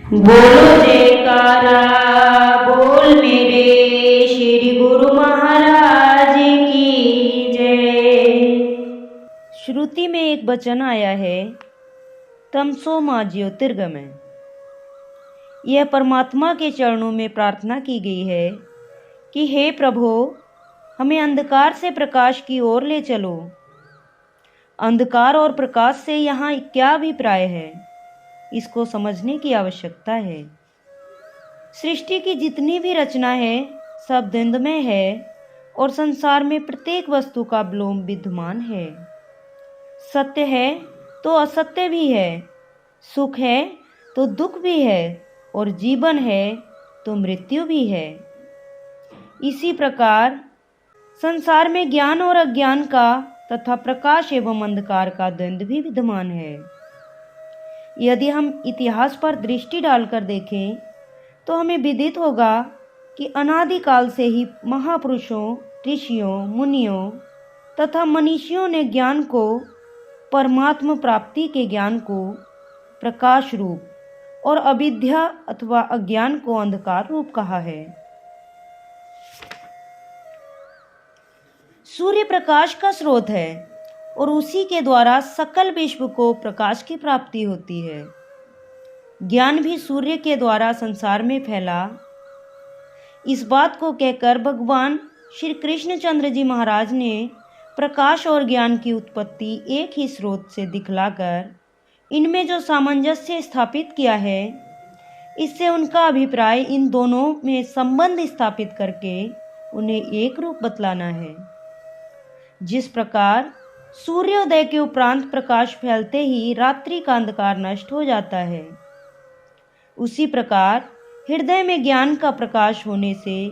बोलो जयकारा बोल मेरे श्री गुरु महाराज की जय। श्रुति में एक वचन आया है, तमसो मां ज्योतिर्गमय। यह परमात्मा के चरणों में प्रार्थना की गई है कि हे प्रभु, हमें अंधकार से प्रकाश की ओर ले चलो। अंधकार और प्रकाश से यहाँ क्या अभिप्राय है, इसको समझने की आवश्यकता है। सृष्टि की जितनी भी रचना है सब द्वंद्वमय है और संसार में प्रत्येक वस्तु का विलोम विद्यमान है। सत्य है तो असत्य भी है, सुख है तो दुख भी है और जीवन है तो मृत्यु भी है। इसी प्रकार संसार में ज्ञान और अज्ञान का तथा प्रकाश एवं अंधकार का द्वंद्व भी विद्यमान है। यदि हम इतिहास पर दृष्टि डालकर देखें तो हमें विदित होगा कि अनादिकाल से ही महापुरुषों, ऋषियों, मुनियों तथा मनीषियों ने ज्ञान को, परमात्मा प्राप्ति के ज्ञान को प्रकाश रूप और अविद्या अथवा अज्ञान को अंधकार रूप कहा है। सूर्य प्रकाश का स्रोत है और उसी के द्वारा सकल विश्व को प्रकाश की प्राप्ति होती है। ज्ञान भी सूर्य के द्वारा संसार में फैला। इस बात को कहकर भगवान श्री कृष्णचंद्र जी महाराज ने प्रकाश और ज्ञान की उत्पत्ति एक ही स्रोत से दिखलाकर इनमें जो सामंजस्य स्थापित किया है, इससे उनका अभिप्राय इन दोनों में संबंध स्थापित करके उन्हें एक रूप बतलाना है। जिस प्रकार सूर्योदय के उपरांत प्रकाश फैलते ही रात्रि का अंधकार नष्ट हो जाता है, उसी प्रकार हृदय में ज्ञान का प्रकाश होने से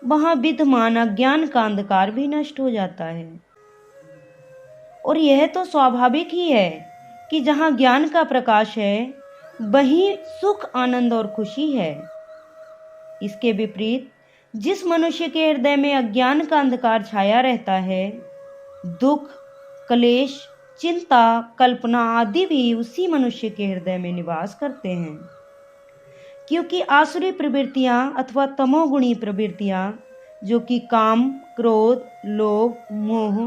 वहां विद्यमान अज्ञान का अंधकार भी नष्ट हो जाता है। और यह तो स्वाभाविक ही है कि जहां ज्ञान का प्रकाश है वहीं सुख, आनंद और खुशी है। इसके विपरीत जिस मनुष्य के हृदय में अज्ञान का अंधकार छाया रहता है, दुख, क्लेश, चिंता, कल्पना आदि भी उसी मनुष्य के हृदय में निवास करते हैं। क्योंकि आसुरी प्रवृत्तियां अथवा तमोगुणी प्रवृत्तियां, जो कि काम, क्रोध, लोभ, मोह,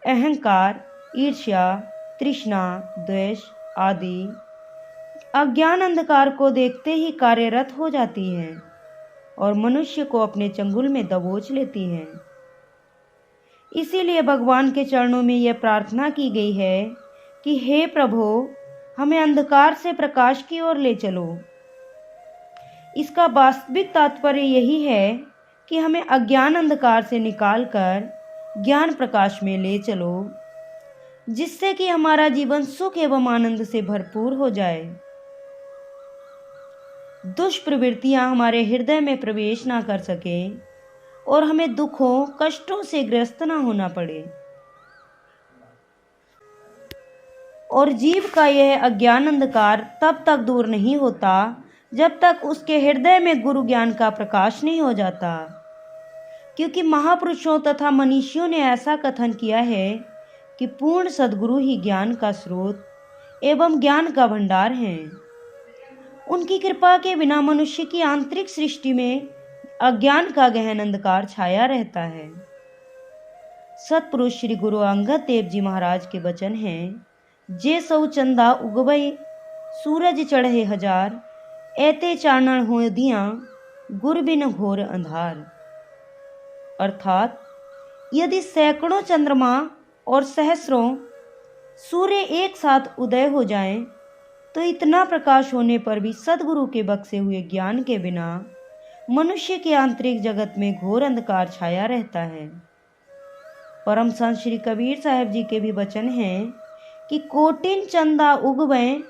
अहंकार, ईर्ष्या, तृष्णा, द्वेष आदि, अज्ञान अंधकार को देखते ही कार्यरत हो जाती हैं और मनुष्य को अपने चंगुल में दबोच लेती हैं। इसीलिए भगवान के चरणों में यह प्रार्थना की गई है कि हे प्रभु, हमें अंधकार से प्रकाश की ओर ले चलो। इसका वास्तविक तात्पर्य यही है कि हमें अज्ञान अंधकार से निकालकर ज्ञान प्रकाश में ले चलो, जिससे कि हमारा जीवन सुख एवं आनंद से भरपूर हो जाए। दुष्प्रवृत्तियां हमारे हृदय में प्रवेश ना कर सके और हमें दुखों, कष्टों से ग्रस्त ना होना पड़े। और जीव का यह अज्ञान अंधकार तब तक दूर नहीं होता जब तक उसके हृदय में गुरु ज्ञान का प्रकाश नहीं हो जाता। क्योंकि महापुरुषों तथा मनीषियों ने ऐसा कथन किया है कि पूर्ण सद्गुरु ही ज्ञान का स्रोत एवं ज्ञान का भंडार हैं। उनकी कृपा के बिना मनुष्य की आंतरिक सृष्टि में अज्ञान का गहन अंधकार छाया रहता है। सतपुरुष श्री गुरु अंगद देव जी महाराज के वचन हैं, जे सौ चंदा उगवई सूरज चढ़े हजार, ऐते चानन हो दियां गुर बिन घोर अंधार। अर्थात यदि सैकड़ों चंद्रमा और सहस्रों सूर्य एक साथ उदय हो जाएं, तो इतना प्रकाश होने पर भी सद्गुरु के बख्शे हुए ज्ञान के बिना मनुष्य के आंतरिक जगत में घोर अंधकार छाया रहता है। परम संत श्री कबीर साहब जी के भी वचन हैं कि कोटिन चंदा उगवें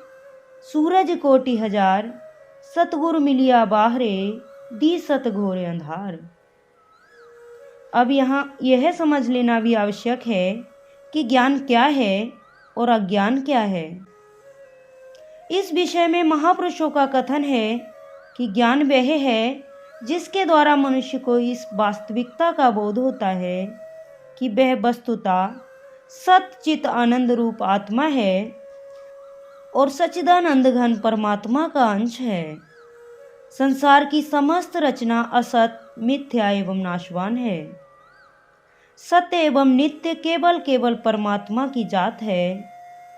सूरज कोटि हजार, सतगुरु मिलिया बाहरे दी सत घोरे अंधार। अब यहाँ यह समझ लेना भी आवश्यक है कि ज्ञान क्या है और अज्ञान क्या है। इस विषय में महापुरुषों का कथन है कि ज्ञान वह है जिसके द्वारा मनुष्य को इस वास्तविकता का बोध होता है कि वह वस्तुतः सच्चित आनंद रूप आत्मा है और सच्चिदानंद घन परमात्मा का अंश है। संसार की समस्त रचना असत, मिथ्या एवं नाशवान है। सत्य एवं नित्य केवल केवल परमात्मा की जात है,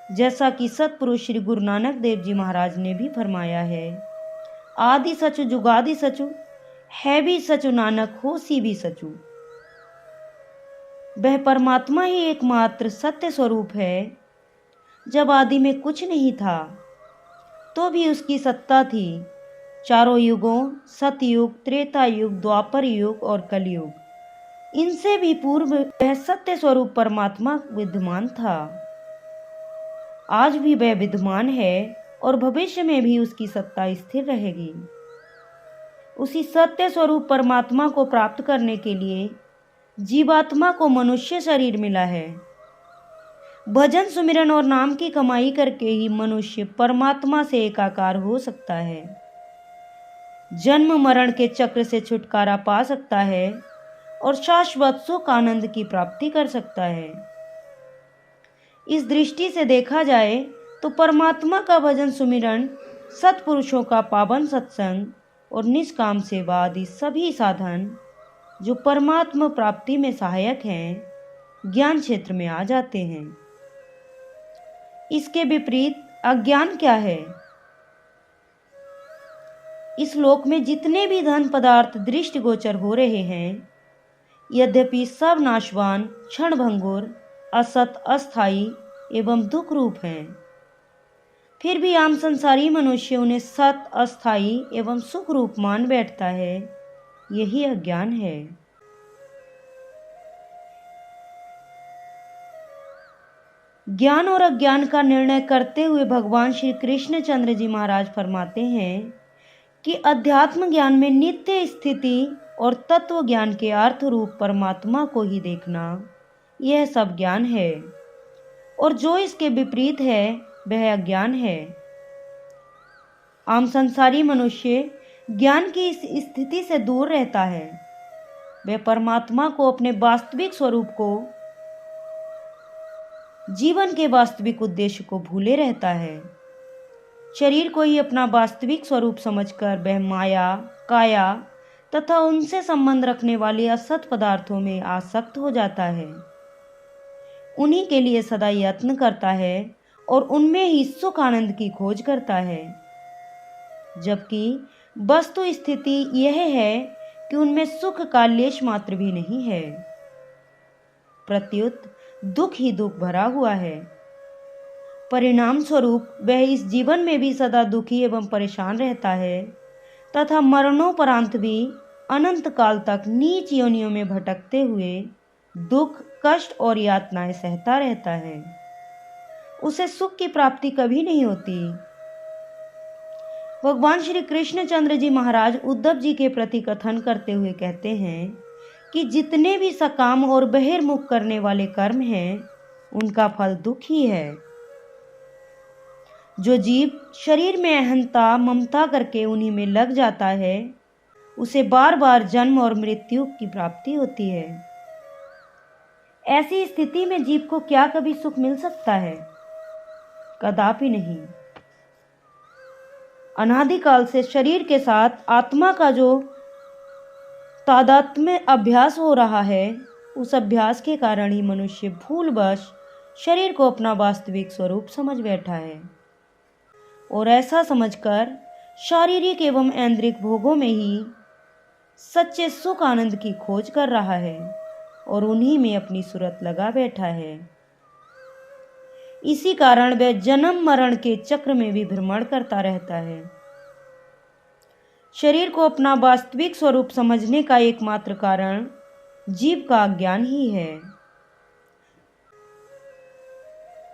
जैसा कि सतपुरुष श्री गुरु नानक देव जी महाराज ने भी फरमाया है। आदि सचु जुगादि सचु, है भी सचु नानक होसी भी सचु। वह परमात्मा ही एकमात्र सत्य स्वरूप है। जब आदि में कुछ नहीं था तो भी उसकी सत्ता थी। चारों युगों, सतयुग, त्रेता युग, द्वापर युग और कलयुग, इनसे भी पूर्व वह सत्य स्वरूप परमात्मा विद्यमान था। आज भी वह विद्यमान है और भविष्य में भी उसकी सत्ता स्थिर रहेगी। उसी सत्य स्वरूप परमात्मा को प्राप्त करने के लिए जीवात्मा को मनुष्य शरीर मिला है। भजन, सुमिरन और नाम की कमाई करके ही मनुष्य परमात्मा से एकाकार हो सकता है, जन्म मरण के चक्र से छुटकारा पा सकता है और शाश्वत सुख आनंद की प्राप्ति कर सकता है। इस दृष्टि से देखा जाए तो परमात्मा का भजन, सुमिरन, सत्पुरुषों का पावन सत्संग और निष्काम सेवा आदि सभी साधन जो परमात्मा प्राप्ति में सहायक हैं, ज्ञान क्षेत्र में आ जाते हैं। इसके विपरीत अज्ञान क्या है? इस लोक में जितने भी धन पदार्थ दृष्टिगोचर हो रहे हैं, यद्यपि सब नाशवान, क्षणभंगुर, असत, अस्थायी एवं दुख रूप हैं, फिर भी आम संसारी मनुष्य उन्हें सत, अस्थायी एवं सुख रूप मान बैठता है। यही अज्ञान है। ज्ञान और अज्ञान का निर्णय करते हुए भगवान श्री कृष्णचंद्र जी महाराज फरमाते हैं कि अध्यात्म ज्ञान में नित्य स्थिति और तत्व ज्ञान के अर्थ रूप परमात्मा को ही देखना, यह सब ज्ञान है, और जो इसके विपरीत है वह अज्ञान है। आम संसारी मनुष्य ज्ञान की इस स्थिति से दूर रहता है। वह परमात्मा को, अपने वास्तविक स्वरूप को, जीवन के वास्तविक उद्देश्य को भूले रहता है। शरीर को ही अपना वास्तविक स्वरूप समझकर वह माया, काया तथा उनसे संबंध रखने वाले असत पदार्थों में आसक्त हो जाता है। उन्हीं के लिए सदा यत्न करता है और उनमें ही सुख आनंद की खोज करता है, जबकि वस्तु स्थिति यह है कि उनमें सुख का लेश मात्र भी नहीं है। प्रत्युत दुख ही दुख भरा हुआ है। परिणाम स्वरूप वह इस जीवन में भी सदा दुखी एवं परेशान रहता है तथा मरणोपरांत भी अनंत काल तक नीच योनियों में भटकते हुए दुख, कष्ट और यातनाएं सहता रहता है। उसे सुख की प्राप्ति कभी नहीं होती। भगवान श्री कृष्णचंद्र जी महाराज उद्धव जी के प्रति कथन करते हुए कहते हैं कि जितने भी सकाम और बहिर्मुख करने वाले कर्म हैं, उनका फल दुख ही है। जो जीव शरीर में अहंता, ममता करके उन्हीं में लग जाता है, उसे बार बार जन्म और मृत्यु की प्राप्ति होती है। ऐसी स्थिति में जीव को क्या कभी सुख मिल सकता है? कदापि नहीं। अनादिकाल से शरीर के साथ आत्मा का जो तादात्म्य अभ्यास हो रहा है, उस अभ्यास के कारण ही मनुष्य भूलवश शरीर को अपना वास्तविक स्वरूप समझ बैठा है और ऐसा समझकर शारीरिक एवं ऐन्द्रिक भोगों में ही सच्चे सुख आनंद की खोज कर रहा है और उन्हीं में अपनी सूरत लगा बैठा है। इसी कारण वह जन्म मरण के चक्र में भी भ्रमण करता रहता है। शरीर को अपना वास्तविक स्वरूप समझने का एकमात्र कारण जीव का अज्ञान ही है।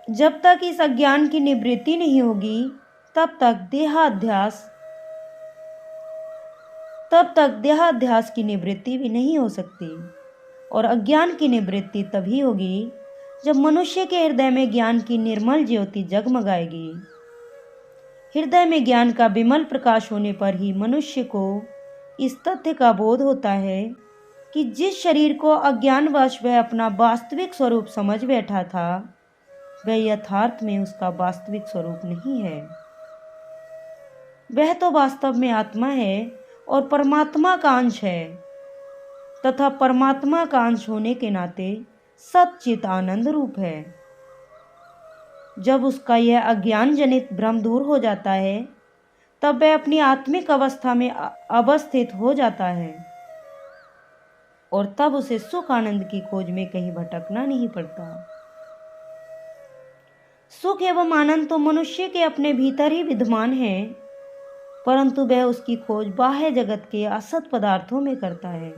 जब तक इस अज्ञान की निवृत्ति नहीं होगी, तब तक देहाध्यास की निवृत्ति भी नहीं हो सकती, और अज्ञान की निवृत्ति तभी होगी जब मनुष्य के हृदय में ज्ञान की निर्मल ज्योति जगमगाएगी। हृदय में ज्ञान का विमल प्रकाश होने पर ही मनुष्य को इस तथ्य का बोध होता है कि जिस शरीर को अज्ञानवश वह अपना वास्तविक स्वरूप समझ बैठा था, वह यथार्थ में उसका वास्तविक स्वरूप नहीं है। वह तो वास्तव में आत्मा है और परमात्मा का अंश है तथा परमात्मा का अंश होने के नाते सच्चित आनंद रूप है। जब उसका यह अज्ञान जनित भ्रम दूर हो जाता है तब वह अपनी आत्मिक अवस्था में अवस्थित हो जाता है और तब उसे सुख आनंद की खोज में कहीं भटकना नहीं पड़ता। सुख एवं आनंद तो मनुष्य के अपने भीतर ही विद्यमान है, परंतु वह उसकी खोज बाह्य जगत के असत पदार्थों में करता है।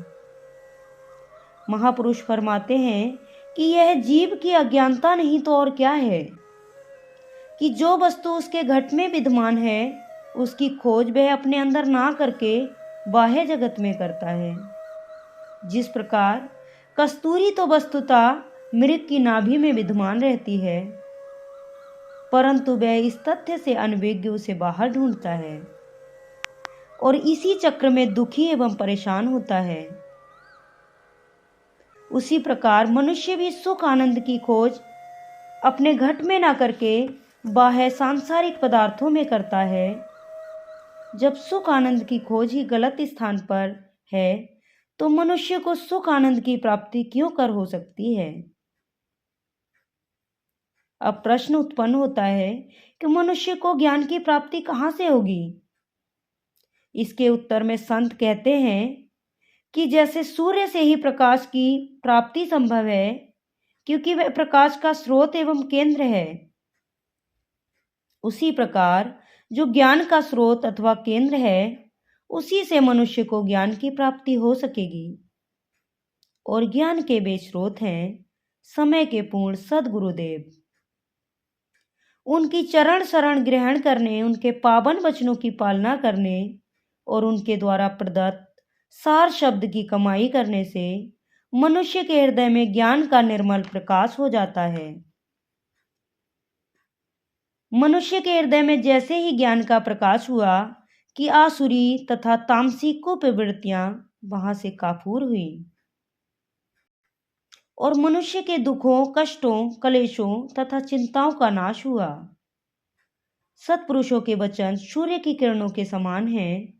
महापुरुष फरमाते हैं कि यह जीव की अज्ञानता नहीं तो और क्या है कि जो वस्तु उसके घट में विद्यमान है उसकी खोज वह अपने अंदर ना करके बाह्य जगत में करता है। जिस प्रकार कस्तूरी तो वस्तुतः मृग की नाभि में विद्यमान रहती है, परंतु वह इस तथ्य से अनभिज्ञ उसे बाहर ढूंढता है और इसी चक्र में दुखी एवं परेशान होता है। उसी प्रकार मनुष्य भी सुख आनंद की खोज अपने घट में ना करके बाह्य सांसारिक पदार्थों में करता है। जब सुख आनंद की खोज ही गलत स्थान पर है तो मनुष्य को सुख आनंद की प्राप्ति क्यों कर हो सकती है। अब प्रश्न उत्पन्न होता है कि मनुष्य को ज्ञान की प्राप्ति कहाँ से होगी। इसके उत्तर में संत कहते हैं कि जैसे सूर्य से ही प्रकाश की प्राप्ति संभव है क्योंकि वह प्रकाश का स्रोत एवं केंद्र है, उसी प्रकार जो ज्ञान का स्रोत अथवा केंद्र है उसी से मनुष्य को ज्ञान की प्राप्ति हो सकेगी। और ज्ञान के वे स्रोत हैं समय के पूर्ण सद्गुरुदेव। उनकी चरण शरण ग्रहण करने, उनके पावन वचनों की पालना करने और उनके द्वारा प्रदत्त सार शब्द की कमाई करने से मनुष्य के हृदय में ज्ञान का निर्मल प्रकाश हो जाता है। मनुष्य के हृदय में जैसे ही ज्ञान का प्रकाश हुआ कि आसुरी तथा तामसिक कुप्रवृत्तियां वहां से काफूर हुई और मनुष्य के दुखों, कष्टों, कलेशों तथा चिंताओं का नाश हुआ। सत्पुरुषों के वचन सूर्य की किरणों के समान हैं,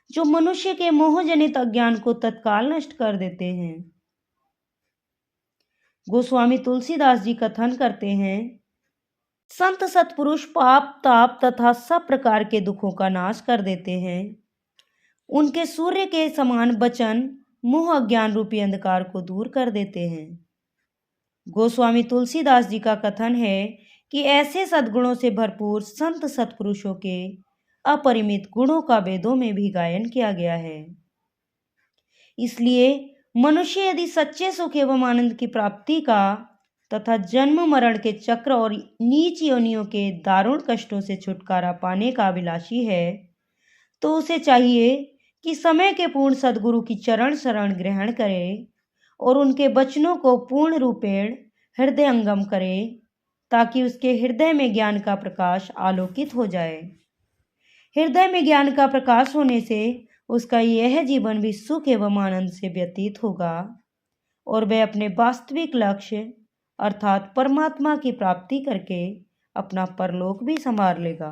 जो मनुष्य के मोहजनित अज्ञान को तत्काल नष्ट कर देते हैं। गोस्वामी तुलसीदास जी कथन करते हैं, संत सत्पुरुष पाप, ताप तथा सब प्रकार के दुखों का नाश कर देते हैं। उनके सूर्य के समान वचन मोह अज्ञान रूपी अंधकार को दूर कर देते हैं। गोस्वामी तुलसीदास जी का कथन है कि ऐसे सद्गुणों से भरपूर संत सत्पुरुषों के अपरिमित गुणों का वेदों में भी गायन किया गया है। इसलिए मनुष्य यदि सच्चे सुख एवं आनंद की प्राप्ति का तथा जन्म मरण के चक्र और नीच योनियों के दारुण कष्टों से छुटकारा पाने का अभिलाषी है तो उसे चाहिए कि समय के पूर्ण सद्गुरु की चरण शरण ग्रहण करे और उनके वचनों को पूर्ण रूपेण हृदयंगम करे ताकि उसके हृदय में ज्ञान का प्रकाश आलोकित हो जाए। हृदय में ज्ञान का प्रकाश होने से उसका यह जीवन भी सुख एवं आनंद से व्यतीत होगा और वह अपने वास्तविक लक्ष्य अर्थात परमात्मा की प्राप्ति करके अपना परलोक भी संवार लेगा।